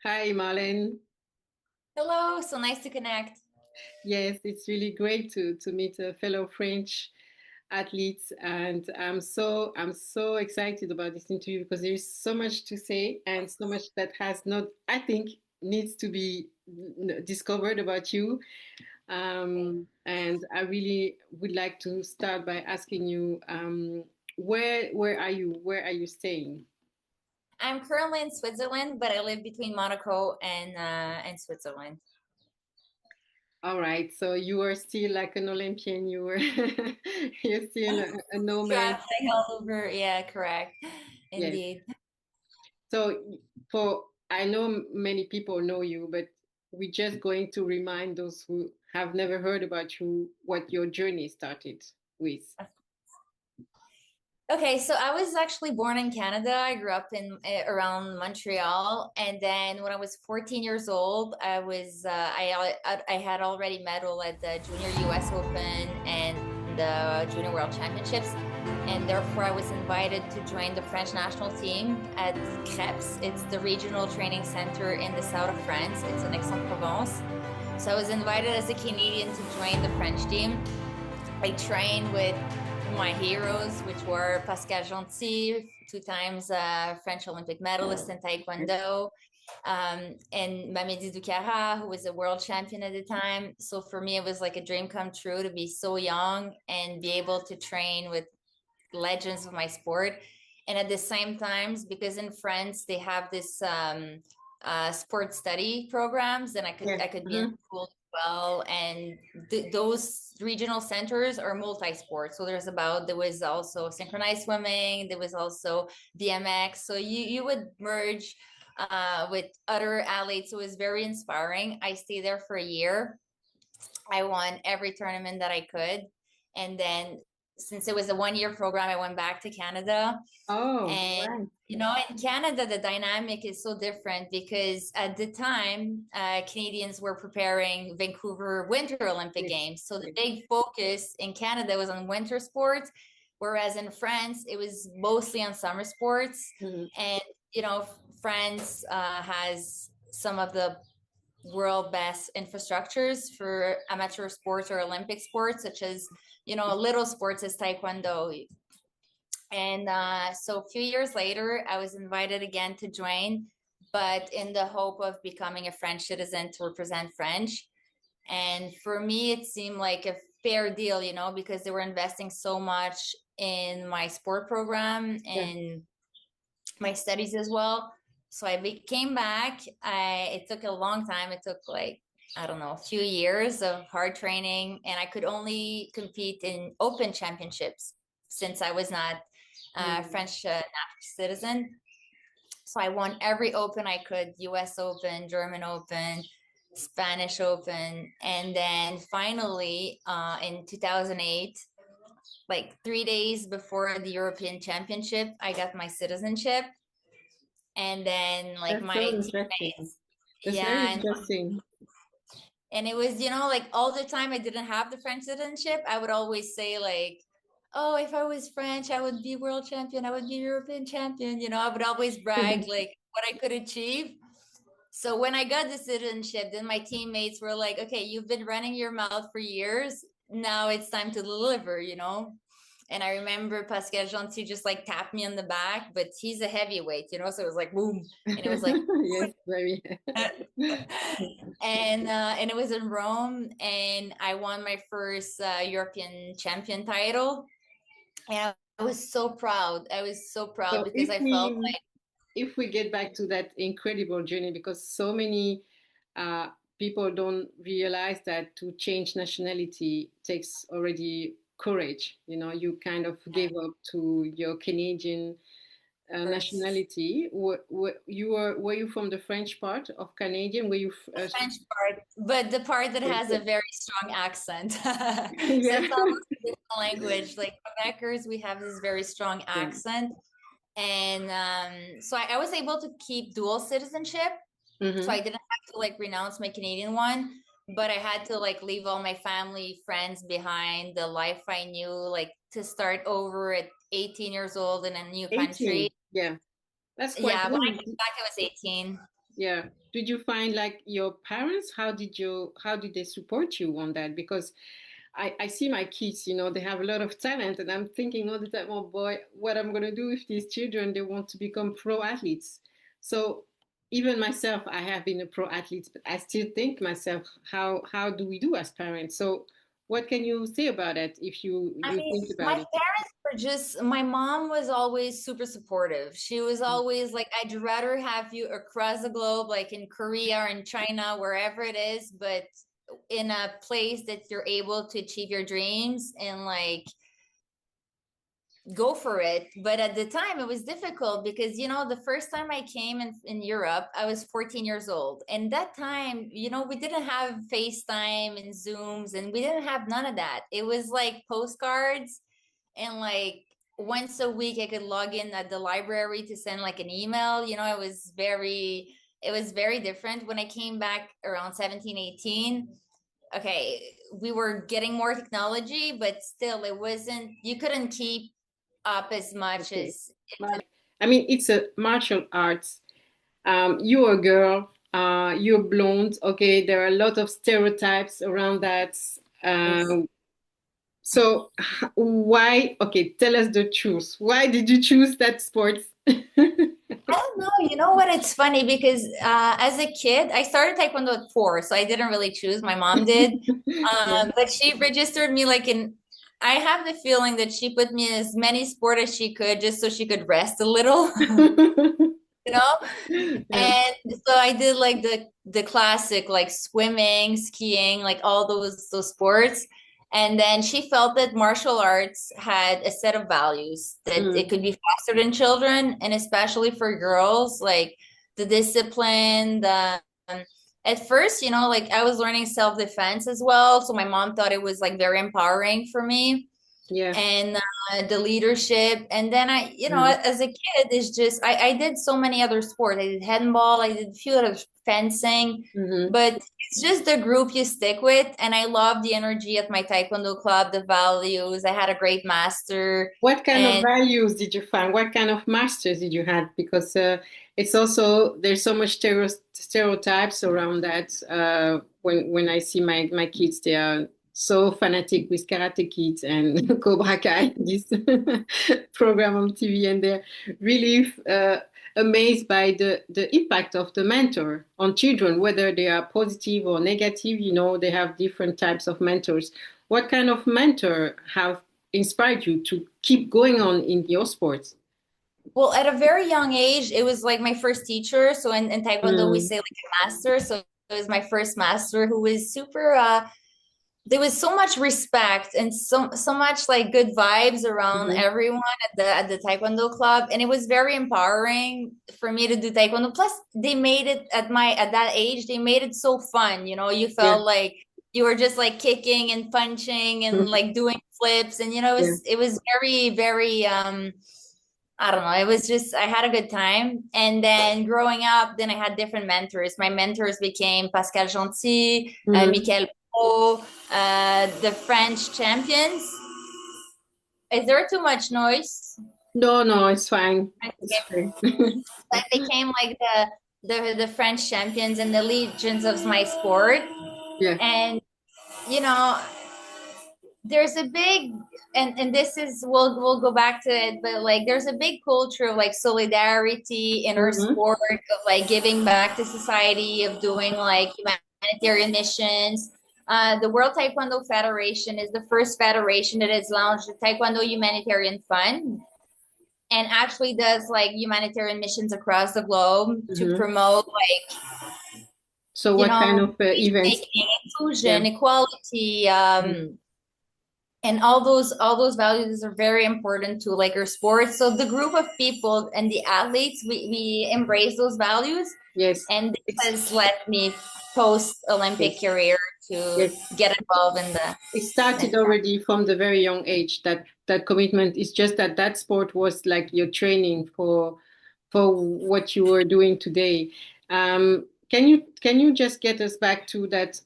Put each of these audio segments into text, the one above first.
Hi, Marlene. Hello, so nice to connect. Yes, it's really great to meet a fellow French athletes, and I'm so excited about this interview because there is so much to say and so much that has not, I think, needs to be discovered about you. And I really would like to start by asking you, where are you? Where are you staying? I'm currently in Switzerland, but I live between Monaco and Switzerland. All right, so you are still like an Olympian. You were you're still a nomad. Traveling all over, yeah, correct. Yes. Indeed. So for I know many people know you, but we're just going to remind those who have never heard about you what your journey started with. Okay, so I was actually born in Canada. I grew up in around Montreal, and then when I was 14 years old, I had already medal at the Junior US Open and the Junior World Championships, and therefore I was invited to join the French national team at Creps. It's the regional training center in the south of France. It's in Aix-en-Provence. So I was invited as a Canadian to join the French team. I trained with my heroes, which were Pascal Gentil, two times French Olympic medalist in Taekwondo, and Marlène Nidecker, who was a world champion at the time. So for me, it was like a dream come true to be so young and be able to train with legends of my sport. And at the same times, because in France they have this sports study programs, and Yeah. I could be in school as well. And those regional centers are multi-sport. So there was also synchronized swimming, there was also BMX. So you would merge with other athletes. So it was very inspiring. I stayed there for a year. I won every tournament that I could. And then since it was a 1 year program, I went back to Canada. Oh, And, right. in Canada, the dynamic is so different because at the time, Canadians were preparing Vancouver Winter Olympic Yes. Games. So the Yes. big focus in Canada was on winter sports, whereas in France, it was mostly on summer sports. Mhm. And, France has some of the world best infrastructures for amateur sports or Olympic sports, such as, little sports as Taekwondo. And so a few years later, I was invited again to join, but in the hope of becoming a French citizen to represent French. And for me, it seemed like a fair deal, because they were investing so much in my sport program Yeah. and my studies as well. So came back. It took a long time. It took like, I don't know, a few years of hard training, and I could only compete in open championships since I was not Mm. French citizen. So I won every open I could: US Open, German Open, Spanish Open. And then finally, in 2008, like 3 days before the European Championship, I got my citizenship. And then like That's so my interesting. teammates, That's very yeah, interesting. and it was, like all the time I didn't have the French citizenship, I would always say like, oh, if I was French, I would be world champion, I would be European champion. I would always brag like what I could achieve. So when I got the citizenship, then my teammates were like, okay, you've been running your mouth for years. Now it's time to deliver. And I remember Pascal Gentil just like tapped me on the back, but he's a heavyweight. So it was like boom. And it was like, Yes, very. and it was in Rome, and I won my first European champion title. And I was so proud. I was so proud So because I felt if we get back to that incredible journey, because so many people don't realize that to change nationality takes already courage. You kind of like, gave up to your Canadian first nationality. Were you from the French part of Canadian? Were you? the French part, but the part that has a Okay. very strong accent. So Yeah. it's almost a different language. Like Quebecers, we have this very strong Yeah. accent. And so I was able to keep dual citizenship. So I Hmm. didn't have to like renounce my Canadian one, but I had to like leave all my family, friends behind, the life I knew, like to start over at 18 years old in a new country. 18. Yeah, that's quite Yeah, when I young. came back, I was 18. Yeah. Did you find like your parents, how did they support you on that? Because I see my kids, they have a lot of talent, and I'm thinking all the time, oh boy, what I'm gonna do with these children, they want to become pro athletes. So even myself, I have been a pro athlete, but I still think myself, how do we do as parents? So what can you say about that if I you mean, think my about it? parents were just, my mom was always super supportive. She was always like, I'd rather have you across the globe, like in Korea or in China, wherever it is, but in a place that you're able to achieve your dreams and like go for it. But at the time, it was difficult because, the first time I came in Europe, I was 14 years old. And that time, we didn't have FaceTime and Zooms, and we didn't have none of that. It was like postcards, and like once a week I could log in at the library to send like an email. It was very different. When I came back around 17, 18, okay, we were getting more technology, but still it wasn't, you couldn't keep up as much Okay. as I mean, it's a martial arts. You're a girl, you're blonde. Okay, there are a lot of stereotypes around that. it's So why? Okay, tell us the truth. Why did you choose that sport? I don't know. You know what? It's funny because as a kid, I started Taekwondo at 4, so I didn't really choose. My mom did, Yeah. but she registered me like in. I have the feeling that she put me in as many sport as she could, just so she could rest a little, you know. Yeah. And so I did like the classic, like swimming, skiing, like all those sports. And then she felt that martial arts had a set of values that it Mm, could be fostered in children, and especially for girls, like the discipline, the at first, like I was learning self-defense as well. So my mom thought it was like very empowering for me, yeah. and the leadership. And then Mm, as a kid, it's just I did so many other sports. I did handball, I did a few other fencing, mhm. but it's just the group you stick with. And I love the energy at my Taekwondo club, the values. I had a great master. What kind of And values did you find? What kind of masters did you have? Because it's also there's so much stereotypes around that. When I see my kids, they are so fanatic with Karate Kids and Cobra Kai, this program on TV, and they're really amazed by the impact of the mentor on children, whether they are positive or negative. They have different types of mentors. What kind of mentor have inspired you to keep going on in your sports? well, at a very young age, it was like my first teacher. So in Taekwondo, we Mm, say like a master. So it was my first master who was super there was so much respect and so much like good vibes around mhm. everyone at the Taekwondo club, and it was very empowering for me to do Taekwondo. Plus, they made it at that age. They made it so fun. You Yeah. felt like you were just like kicking and punching and Mhm. like doing flips, and it Yeah. was it was very very I don't know. It was just, I had a good time. And then growing up, then I had different mentors. My mentors became Pascal Gentil, Mhm. Michael Pro, the French champions. Is there too much noise? No, no, it's fine. It's Okay. fine. I became like the French champions and the legions of my sport. Yeah. And, you know, there's a big and this is we'll go back to it, but like there's a big culture of like solidarity in our Mhm. sport, of like giving back to society, of doing like humanitarian missions. The World Taekwondo Federation is the first federation that has launched the Taekwondo Humanitarian Fund, and actually does like humanitarian missions across the globe to Mhm. promote like So what kind of peace events? making, Yeah. inclusion, equality, Mhm. and all those values are very important to like our sports. So the group of people and the athletes, we embrace those values, Yes. and this It's has led me post Olympic yes. career to Yes. get involved in the It started already from the very young age, that commitment. It's just that sport was like your training for what you were doing today. Can you just get us back to that?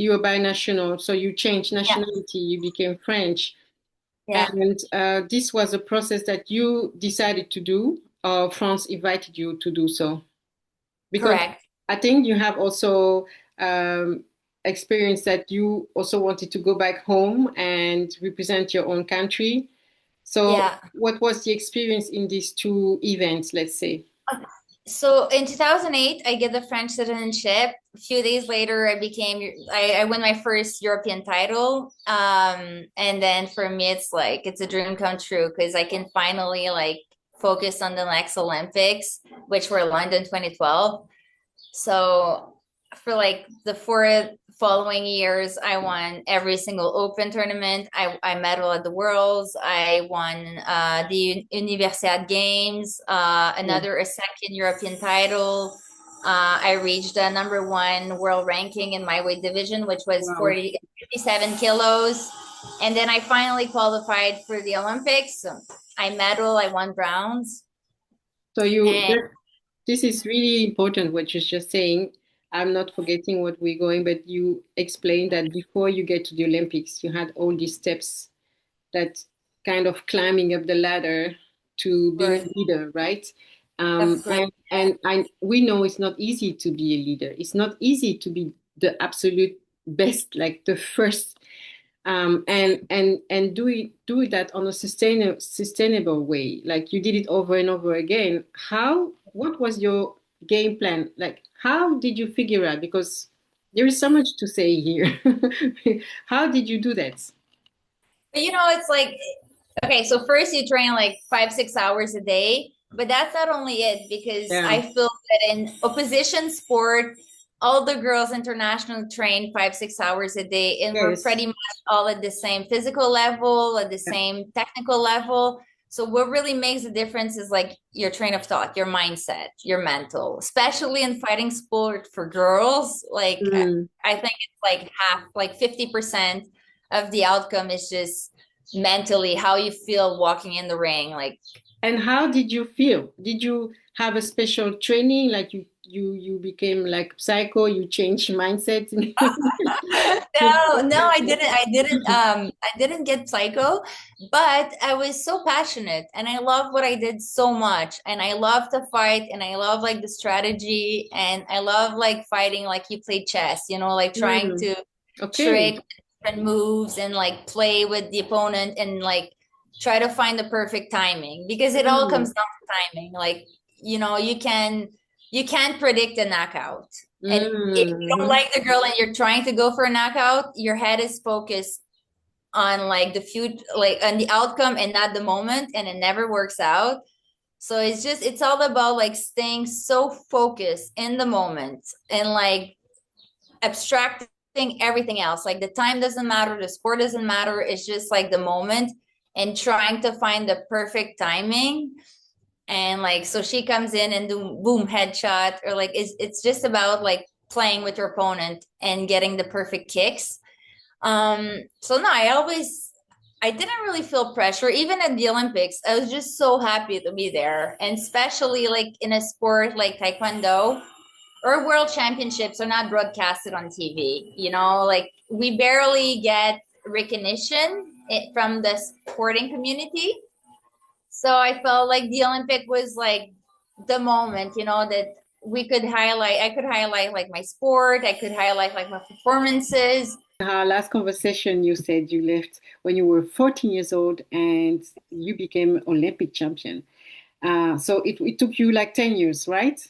You were binational, so you changed yeah nationality. You became French, yeah and this was a process that you decided to do, or France invited you to do so? Because Correct. I think you have also um, experienced that you also wanted to go back home and represent your own country. So, Yeah. what was the experience in these two events, let's say? So in 2008, I get the French citizenship. A few days later, I win my first European title. And then for me, it's like, it's a dream come true because I can finally like focus on the next Olympics, which were London 2012. So for like the 4 following years, I won every single open tournament. I medaled at the Worlds. I won the Universiade Games, Yeah. a second European title. I reached the number one world ranking in my weight division, which was Wow. 57 kilos. And then I finally qualified for the Olympics. I medal, I won bronze. So you And this is really important what you're just saying. I'm not forgetting what we're going, but you explained that before you get to the Olympics, you had all these steps that kind of climbing up the ladder to of being course, a leader, right? of course, We know it's not easy to be a leader. It's not easy to be the absolute best, like the first, and do that on a sustainable way. Like you did it over and over again. What was your game plan? Like how did you figure out? Because there is so much to say here. How did you do that? but it's like, okay, so first you train like 5, 6 hours a day, but that's not only it because Yeah. I feel that in opposition sport, all the girls international train 5, 6 hours a day, and we're Yes. pretty much all at the same physical level, at the Yeah. same technical level. So what really makes the difference is like your train of thought, your mindset, your mental, especially in fighting sport for girls. Like Mm. I think it's like half, like 50% of the outcome is just mentally how you feel walking in the ring. Like And how did you feel? Did you have a special training? Like you became like psycho, you changed mindset? no, I didn't get psycho, but I was so passionate and I love what I did so much. And I love to fight and I love like the strategy and I love like fighting like you play chess, like trying Mm. to Okay. trick different moves and like play with the opponent and like try to find the perfect timing because it all Mm. comes down to timing. Like, you can't predict a knockout. And if you don't Mm. like the girl and you're trying to go for a knockout, your head is focused on like the future, like on the outcome and not the moment, and it never works out. So it's all about like staying so focused in the moment and like abstracting everything else. Like the time doesn't matter, the sport doesn't matter. It's just like the moment and trying to find the perfect timing. And like, so she comes in and do boom, headshot, or like it's just about like playing with your opponent and getting the perfect kicks. So no, I didn't really feel pressure. Even at the Olympics, I was just so happy to be there. And especially like in a sport like Taekwondo, or world championships are not broadcasted on TV. Like we barely get recognition from the sporting community. So I felt like the Olympic was like the moment, that I could highlight like my sport, I could highlight like my performances. Our last conversation, you said you left when you were 14 years old and you became Olympic champion. So it took you like 10 years, right?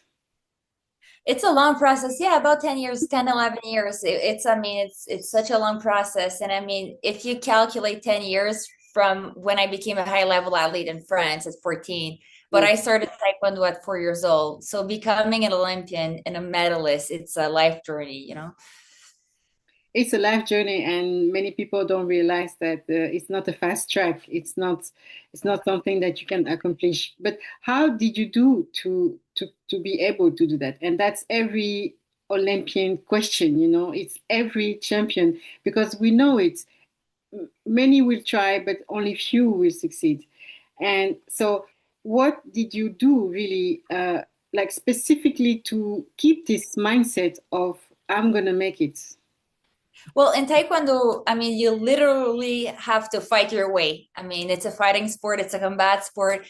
It's a long process. Yeah, about 10 years, 10, 11 years. I mean, it's such a long process. And I mean, if you calculate 10 years from when I became a high level athlete in France at 14, but Yes. I started Taekwondo at 4 years old. So becoming an Olympian and a medalist, it's a life journey. It's a life journey, and many people don't realize that it's not a fast track. It's not something that you can accomplish. But how did you do to be able to do that? And that's every Olympian question. It's every champion because we know it. Many will try, but only few will succeed. And so, what did you do really, like specifically to keep this mindset of I'm gonna make it? Well, in Taekwondo, I mean, you literally have to fight your way. I mean, it's a fighting sport, it's a combat sport.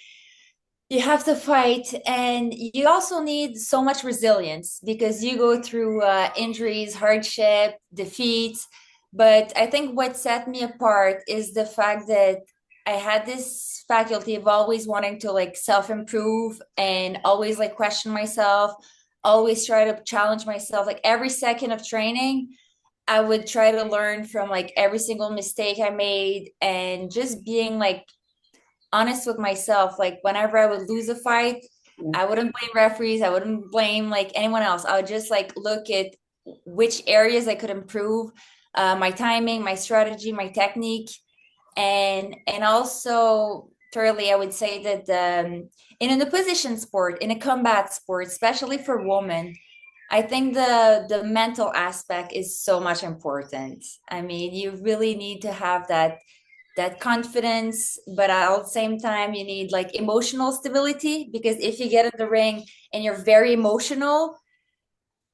You have to fight, and you also need so much resilience because you go through injuries, hardship, defeats. But I think what set me apart is the fact that I had this faculty of always wanting to like self-improve and always like question myself, always try to challenge myself. Like every second of training, I would try to learn from like every single mistake I made and just being like honest with myself. Like whenever I would lose a fight, Yeah. I wouldn't blame referees. I wouldn't blame like anyone else. I would just like look at which areas I could improve, my timing, my strategy, my technique, and also thirdly, I would say that in a position sport, in a combat sport, especially for women, I think the mental aspect is so much important. I mean, you really need to have that confidence, but at the same time, you need like emotional stability because if you get in the ring and you're very emotional,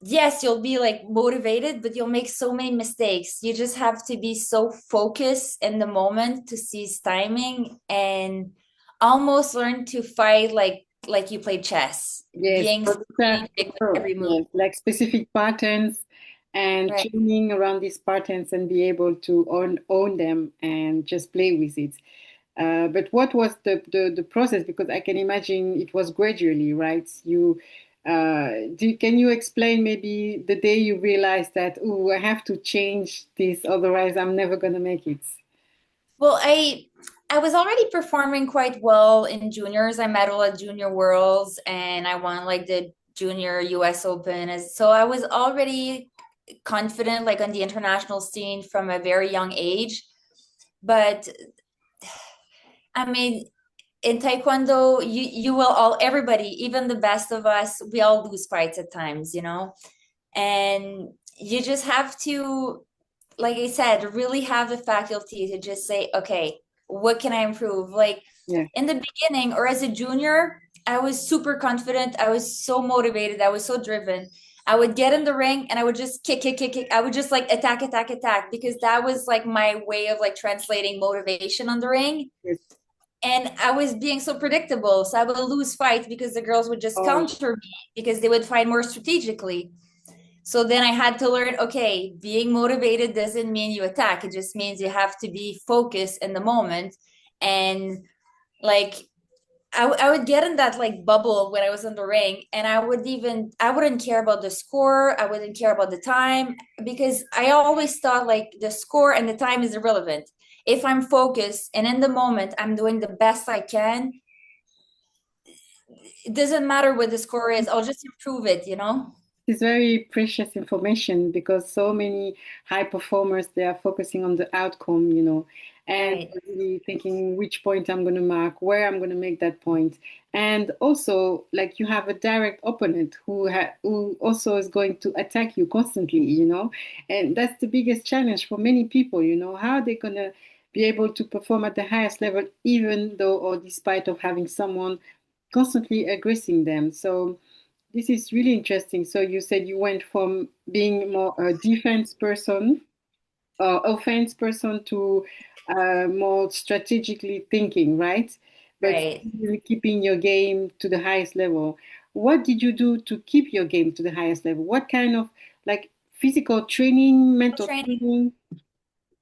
yes, you'll be like motivated, but you'll make so many mistakes. You just have to be so focused in the moment to seize timing and almost learn to fight like you play chess, Yes, being but strategic with every move. yes, like specific patterns and Right. tuning around these patterns and be able to own them and just play with it. But what was the process? Because I can imagine it was gradually, right? Can you explain maybe the day you realized that, oh, I have to change this, otherwise I'm never gonna make it? Well, I was already performing quite well in juniors. I medal at Junior Worlds and I won like the Junior US Open. So I was already confident like on the international scene from a very young age. But I mean, in Taekwondo, you will all everybody, even the best of us, we all lose fights at times, you know? And you just have to, like I said, really have the faculty to just say, okay, what can I improve? Like Yeah. in the beginning or as a junior, I was super confident. I was so motivated. I was so driven. I would get in the ring and I would just kick, kick, kick, kick. I would just like attack, attack, attack because that was like my way of like translating motivation on the ring. Yes. And I was being so predictable. So I would lose fights because the girls would just Oh, counter me because they would fight more strategically. So then I had to learn, okay, being motivated doesn't mean you attack. It just means you have to be focused in the moment. And like I would get in that like bubble when I was in the ring and I wouldn't care about the score. I wouldn't care about the time because I always thought like the score and the time is irrelevant. If I'm focused and in the moment I'm doing the best I can, it doesn't matter what the score is. I'll just improve it, you know? it's very precious information because so many high performers they are focusing on the outcome, and Right. really thinking which point I'm going to mark, where I'm going to make that point, and also like you have a direct opponent who also is going to attack you constantly, and that's the biggest challenge for many people, how they're going to be able to perform at the highest level, even though or despite of having someone constantly aggressing them. So this is really interesting. So you said you went from being more a defense person, offense person to more strategically thinking, right? But Right. really keeping your game to the highest level. What did you do to keep your game to the highest level? What kind of like physical training, mental Training. training?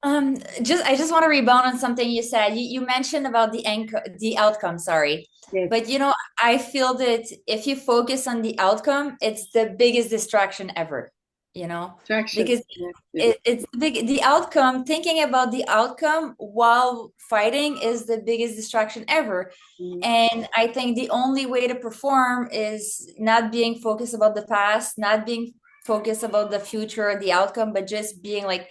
I just want to rebound on something you said. You mentioned about the outcome, sorry. Yes, But you know, I feel that if you focus on the outcome, it's the biggest distraction ever, you know, traction. because Yes, yes. it's the outcome, thinking about the outcome while fighting is the biggest distraction ever. Mm. And I think the only way to perform is not being focused about the past, not being focused about the future, the outcome, but just being like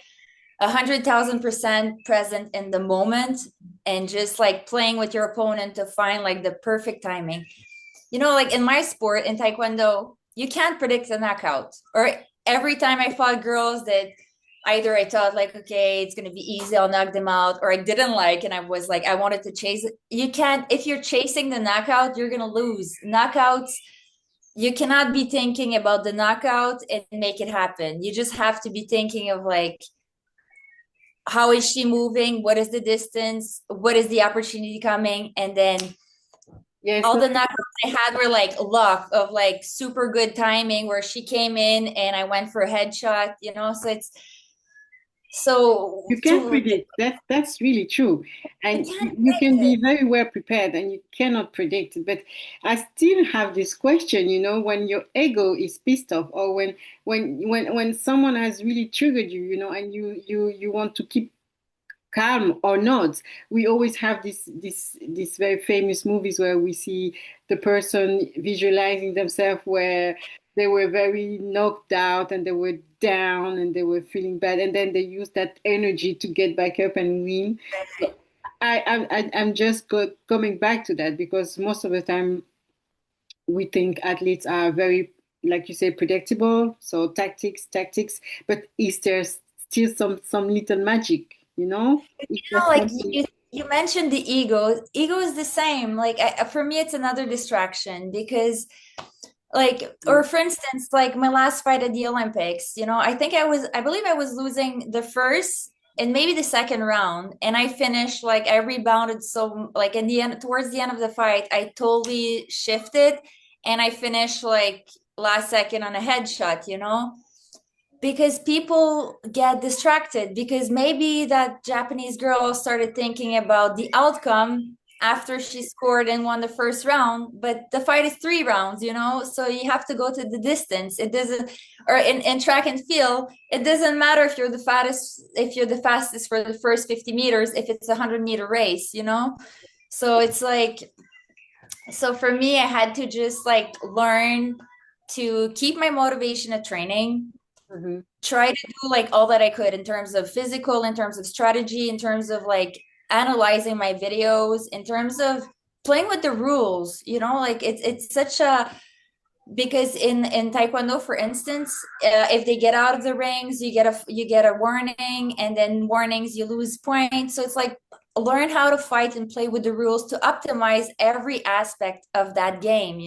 100,000% present in the moment and just like playing with your opponent to find like the perfect timing. You know, like in my sport, in Taekwondo, you can't predict a knockout. Or every time I fought girls that either I thought like, okay, it's gonna be easy, I'll knock them out, or I didn't like, and I was like, I wanted to chase it. You can't, if you're chasing the knockout, you're gonna lose. Knockouts, you cannot be thinking about the knockout and make it happen. You just have to be thinking of like, how is she moving? What is the distance? What is the opportunity coming? And then Yes, All no, the knockouts I had were like luck of like super good timing where she came in and I went for a headshot, you know. So it's so you can't to predict. That's really true. you And can't you can predict be very well prepared and you cannot predict. But I still have this question, when your ego is pissed off, or when someone has really triggered you, and you want to keep calm or not. We always have this very famous movies where we see the person visualizing themselves where they were very knocked out and they were down and they were feeling bad, and then they use that energy to get back up and win. So I'm just coming back to that because most of the time we think athletes are very, like you say, predictable. So tactics, but is there still some little magic? Is there like something? you mentioned the ego is the same like for me it's another distraction because like or for instance like my last fight at the Olympics, I believe I was losing the first and maybe the second round, and I finished like I rebounded, so like in the end, towards the end of the fight, I totally shifted and I finished like last second on a headshot, because people get distracted because maybe that Japanese girl started thinking about the outcome after she scored and won the first round, but the fight is 3 rounds, so you have to go to the distance. It doesn't, or in track and field, it doesn't matter if you're the fastest for the first 50 meters, if it's a 100-meter race, so it's like, so for me I had to just like learn to keep my motivation at training, Mhm. try to do like all that I could in terms of physical, in terms of strategy, in terms of like analyzing my videos, in terms of playing with the rules, like it's such a, because in Taekwondo, for instance, if they get out of the rings, you get a warning, and then warnings you lose points. So it's like learn how to fight and play with the rules to optimize every aspect of that game,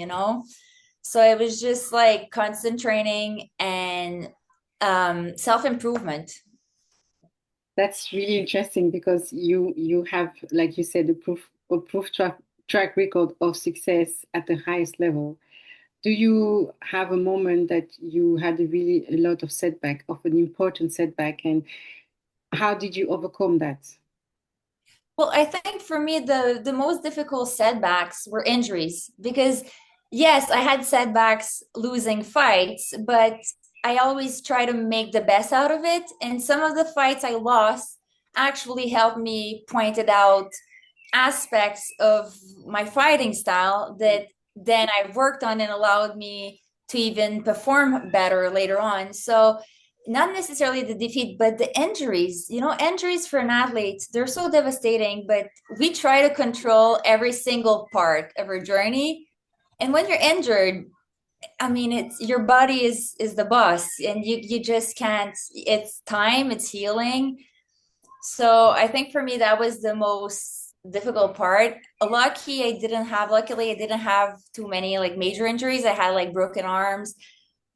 So it was just like constant training and self-improvement. That's really interesting because you have, like you said, a proof track record of success at the highest level. Do you have a moment that you had a lot of setback, of an important setback, and how did you overcome that? Well, I think for me, the most difficult setbacks were injuries because, yes, I had setbacks losing fights, but I always try to make the best out of it. And some of the fights I lost actually helped me pointed out aspects of my fighting style that then I worked on and allowed me to even perform better later on. So not necessarily the defeat, but the injuries. Injuries for an athlete, they're so devastating, but we try to control every single part of our journey. And when you're injured, I mean, it's your body is the boss, and you just can't. It's time, it's healing. So I think for me that was the most difficult part. Luckily I didn't have too many like major injuries. I had like broken arms,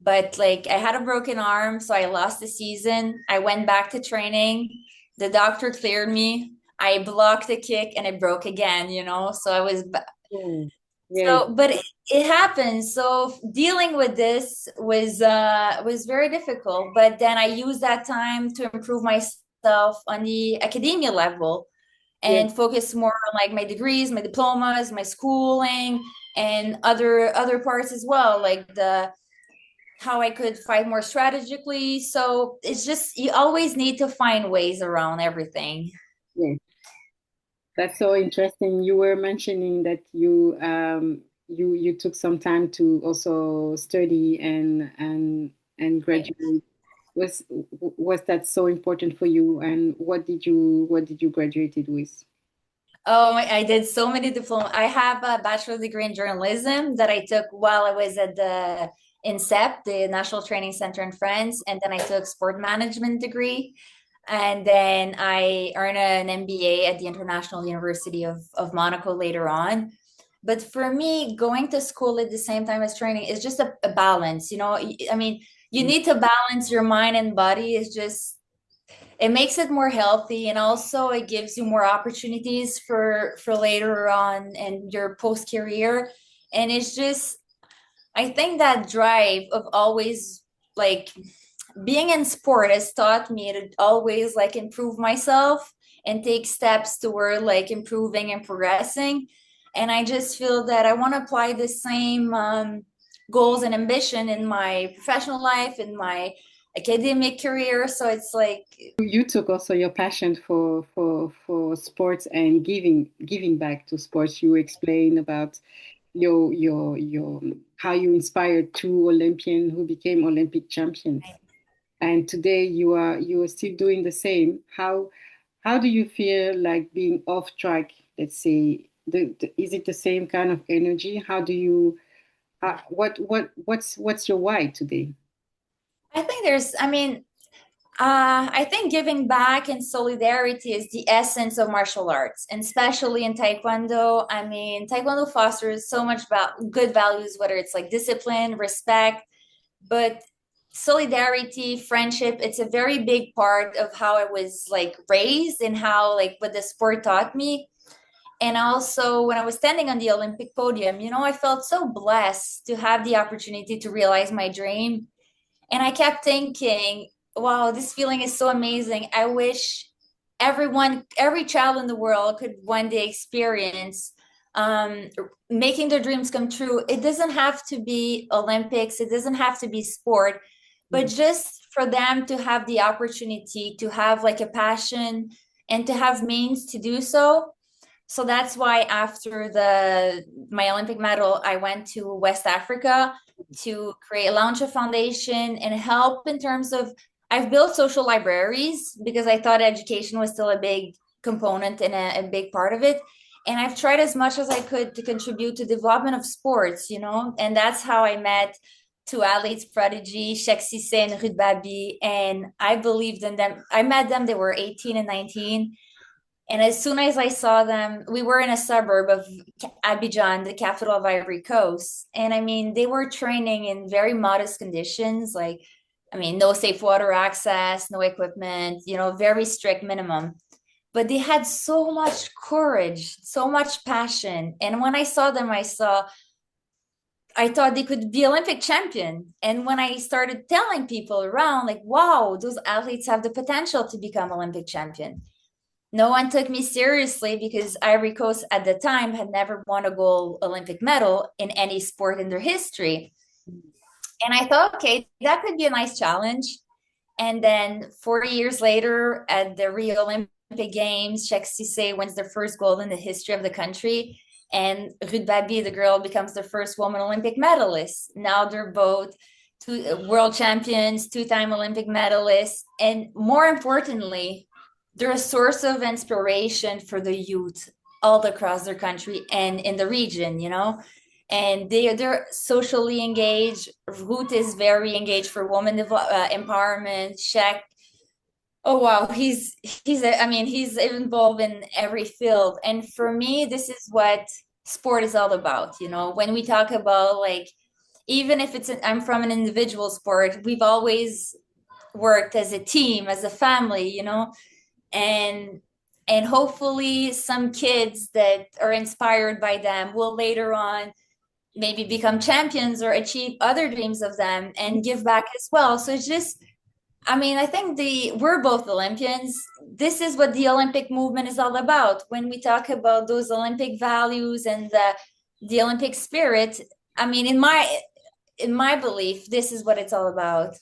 but like I had a broken arm, so I lost the season. I went back to training. The doctor cleared me. I blocked a kick and it broke again, So I was Oh, yes, so, but it happens. So dealing with this was very difficult. But then I used that time to improve myself on the academia level yes, and focus more on like my degrees, my diplomas, my schooling, and other parts as well, like the how I could fight more strategically. So it's just you always need to find ways around everything. yes. That's so interesting. You were mentioning that you took some time to also study and graduate. Was that so important for you? And what did you graduated with? Oh, I did so many diplomas. I have a bachelor's degree in journalism that I took while I was at the INSEP, the National Training Center in France, and then I took sport management degree, and then I earned an MBA at the International University of Monaco later on. But for me, going to school at the same time as training is just a balance. I mean, you need to balance your mind and body. It's just it makes it more healthy, and also it gives you more opportunities for later on in your post career. And it's just, I think that drive of always like being in sport has taught me to always like improve myself and take steps toward like improving and progressing. And I just feel that I want to apply the same goals and ambition in my professional life, in my academic career. So it's like, You took also your passion for sports and giving back to sports. You explained about your how you inspired two Olympians who became Olympic champions, and today you are still doing the same. How do you feel like being off track? Let's say, is it the same kind of energy? How do you what's your why today? I think there's, I mean, I think giving back and solidarity is the essence of martial arts, and especially in Taekwondo. I mean, Taekwondo fosters so much about good values, whether it's like discipline, respect, but solidarity, friendship, it's a very big part of how I was like raised and how like what the sport taught me. And also when I was standing on the Olympic podium, I felt so blessed to have the opportunity to realize my dream. And I kept thinking, wow, this feeling is so amazing. I wish every child in the world could one day experience um, making their dreams come true. It doesn't have to be Olympics, it doesn't have to be sport, but Mhm. just for them to have the opportunity to have like a passion and to have means to do so. So that's why after the my Olympic medal, I went to West Africa to create launch a foundation and help in terms of I've built social libraries because I thought education was still a big component and a big part of it. And I've tried as much as I could to contribute to development of sports, and that's how I met two athletes prodigy, Cheikh Cissé and Ruud Babi, and I believed in them. I met them, they were 18 and 19, and as soon as I saw them, we were in a suburb of Abidjan, the capital of Ivory Coast. And I mean, they were training in very modest conditions, like, I mean, no safe water access, no equipment, very strict minimum. But they had so much courage, so much passion. And when I saw them, I thought they could be Olympic champion. And when I started telling people around, like, wow, those athletes have the potential to become Olympic champion, no one took me seriously because Ivory Coast at the time had never won a gold Olympic medal in any sport in their history. And I thought, okay, that could be a nice challenge. And then 4 years later, at the Rio Olympic Games, Cheikh Cissé wins the first gold in the history of the country. And Ruud Babi, the girl, becomes the first woman Olympic medalist. Now they're both world champions, two-time Olympic medalists. And more importantly, they're a source of inspiration for the youth all across their country and in the region. And they're socially engaged. Ruth is very engaged for women empowerment. Shaq, oh wow, I mean, he's involved in every field. And for me, this is what sport is all about. When we talk about like, even if I'm from an individual sport, we've always worked as a team, as a family. And hopefully some kids that are inspired by them will later on maybe become champions or achieve other dreams of them and give back as well. So it's just, I mean, I think we're both Olympians. This is what the Olympic movement is all about. When we talk about those Olympic values and the Olympic spirit, I mean, in my belief, this is what it's all about.